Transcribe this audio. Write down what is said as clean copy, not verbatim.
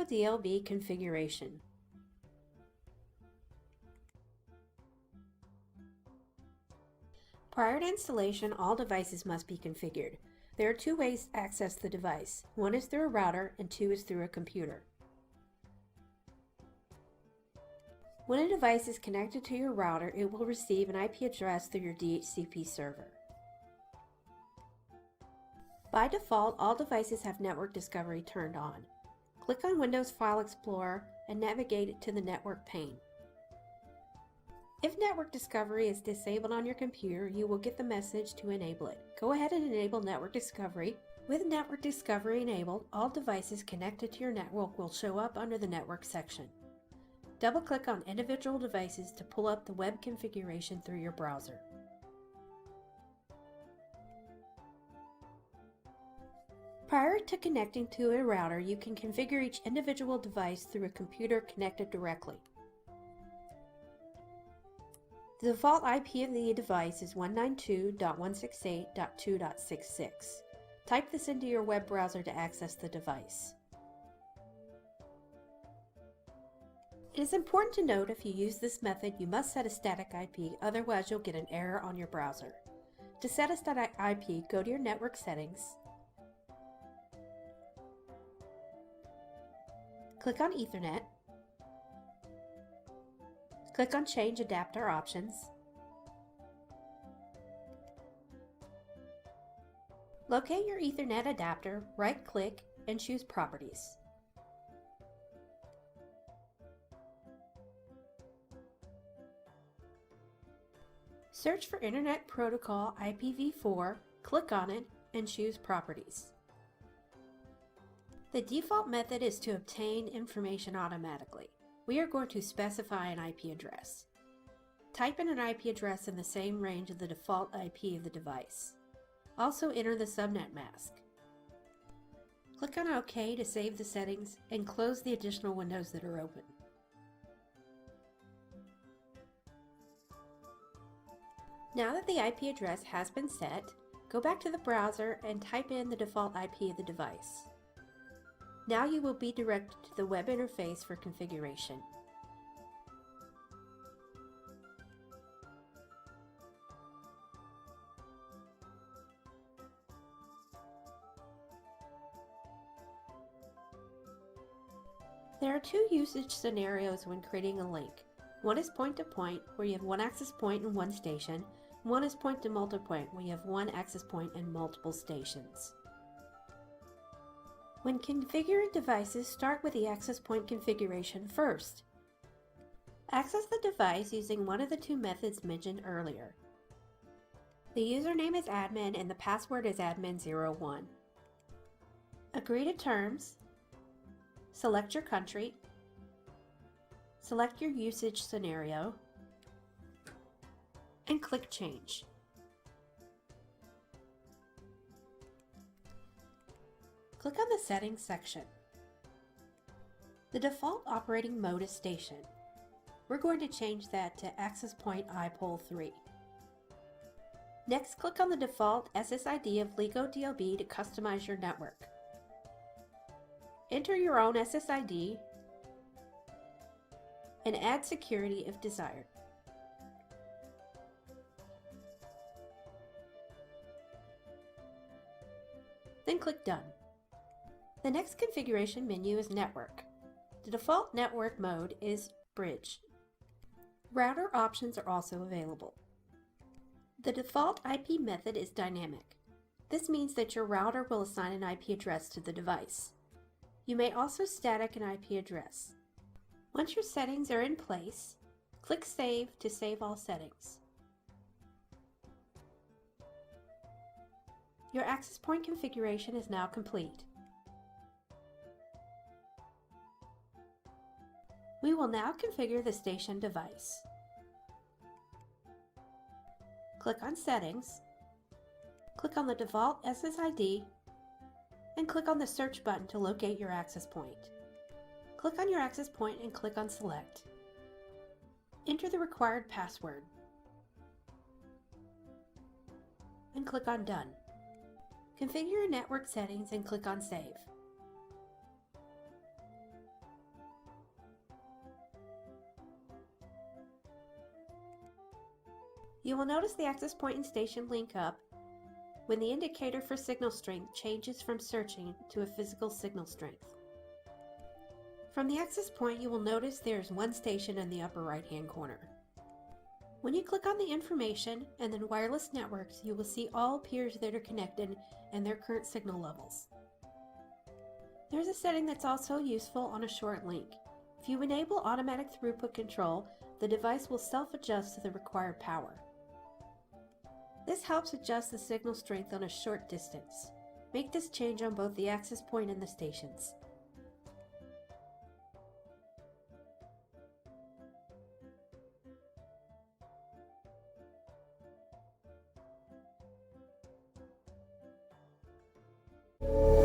DLB configuration. Prior to installation, all devices must be configured. There are two ways to access the device. One is through a router and two is through a computer. When a device is connected to your router, it will receive an IP address through your DHCP server. By default, all devices have Network Discovery turned on. Click on Windows File Explorer and navigate to the Network pane. If Network Discovery is disabled on your computer, you will get the message to enable it. Go ahead and enable Network Discovery. With Network Discovery enabled, all devices connected to your network will show up under the Network section. Double-click on individual devices to pull up the web configuration through your browser. Prior to connecting to a router, you can configure each individual device through a computer connected directly. The default IP of the device is 192.168.2.66. Type this into your web browser to access the device. It is important to note if you use this method, you must set a static IP, otherwise you'll get an error on your browser. To set a static IP, go to your network settings, click on Ethernet, click on Change Adapter Options, locate your Ethernet adapter, right-click, and choose Properties. Search for Internet Protocol IPv4, click on it, and choose Properties. The default method is to obtain information automatically. We are going to specify an IP address. Type in an IP address in the same range of the default IP of the device. Also enter the subnet mask. Click on OK to save the settings and close the additional windows that are open. Now that the IP address has been set, go back to the browser and type in the default IP of the device. Now you will be directed to the web interface for configuration. There are two usage scenarios when creating a link. One is point-to-point, where you have one access point and one station. One is point-to-multipoint, where you have one access point and multiple stations. When configuring devices, start with the access point configuration first. Access the device using one of the two methods mentioned earlier. The username is admin and the password is admin01. Agree to terms. Select your country. Select your usage scenario. And click Change. Click on the Settings section. The default operating mode is Station. We're going to change that to Access Point IPOL 3. Next, click on the default SSID of Ligowave to customize your network. Enter your own SSID and add security if desired. Then click Done. The next configuration menu is Network. The default network mode is Bridge. Router options are also available. The default IP method is dynamic. This means that your router will assign an IP address to the device. You may also static an IP address. Once your settings are in place, click Save to save all settings. Your access point configuration is now complete. We will now configure the station device. Click on Settings, click on the default SSID, and click on the search button to locate your access point. Click on your access point and click on Select. Enter the required password and click on Done. Configure your network settings and click on Save. You will notice the access point and station link up when the indicator for signal strength changes from searching to a physical signal strength. From the access point, you will notice there is one station in the upper right-hand corner. When you click on the information and then wireless networks, you will see all peers that are connected and their current signal levels. There's a setting that's also useful on a short link. If you enable automatic throughput control, the device will self-adjust to the required power. This helps adjust the signal strength on a short distance. Make this change on both the access point and the stations. You